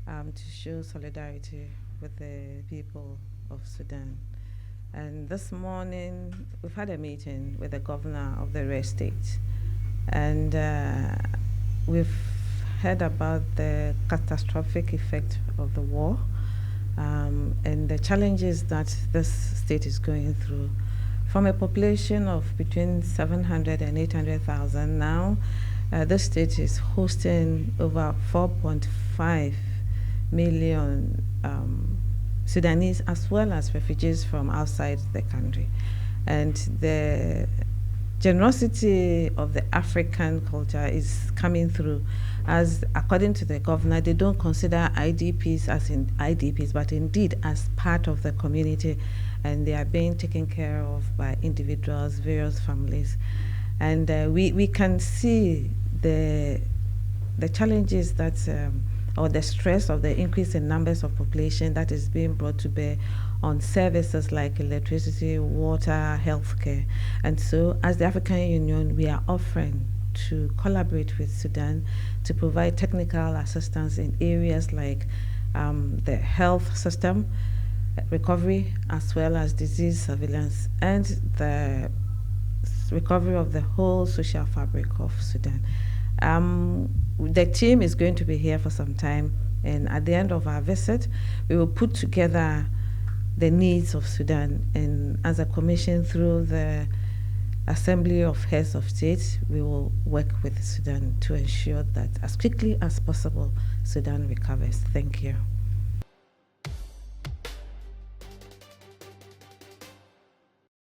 to show solidarity with the people of Sudan. And this morning, we've had a meeting with the governor of the Red State, and we've heard about the catastrophic effect of the war and the challenges that this state is going through. From a population of between 700 and 800,000 now, this state is hosting over 4.5 million Sudanese, as well as refugees from outside the country. And the generosity of the African culture is coming through, as according to the governor, they don't consider IDPs as in IDPs, but indeed as part of the community, and they are being taken care of by individuals, various families. And we can see the challenges that or the stress of the increase in numbers of population that is being brought to bear on services like electricity, water, healthcare. And so as the African Union, we are offering to collaborate with Sudan to provide technical assistance in areas like the health system, recovery, as well as disease surveillance, and the recovery of the whole social fabric of Sudan. The team is going to be here for some time, and at the end of our visit, we will put together the needs of Sudan, and as a commission through the Assembly of Heads of State, we will work with Sudan to ensure that as quickly as possible, Sudan recovers. Thank you.